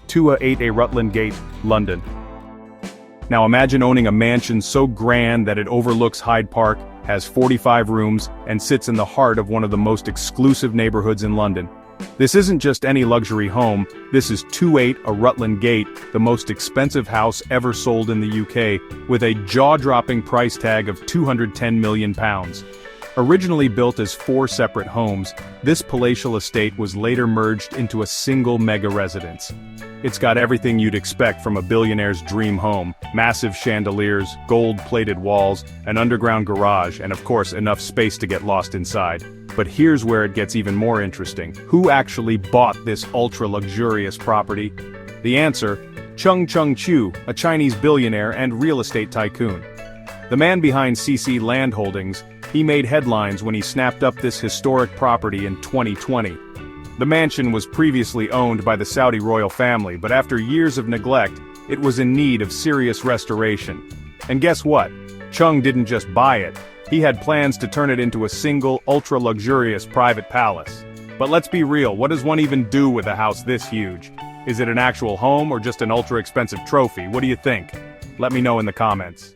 288 Rutland Gate, London. Now imagine owning a mansion so grand that it overlooks Hyde Park, has 45 rooms, and sits in the heart of one of the most exclusive neighborhoods in London. This isn't just any luxury home, this is 288 Rutland Gate, the most expensive house ever sold in the UK, with a jaw-dropping price tag of £210 million. Originally built as 4 separate homes, this palatial estate was later merged into a single mega-residence. It's got everything you'd expect from a billionaire's dream home: massive chandeliers, gold-plated walls, an underground garage, and of course enough space to get lost inside. But here's where it gets even more interesting. Who actually bought this ultra-luxurious property? The answer: Cheng Chu, a Chinese billionaire and real estate tycoon. The man behind CC Land Holdings, he made headlines when he snapped up this historic property in 2020. The mansion was previously owned by the Saudi royal family, but after years of neglect, it was in need of serious restoration. And guess what? Cheng didn't just buy it. He had plans to turn it into a single, ultra-luxurious private palace. But let's be real, what does one even do with a house this huge? Is it an actual home or just an ultra-expensive trophy? What do you think? Let me know in the comments.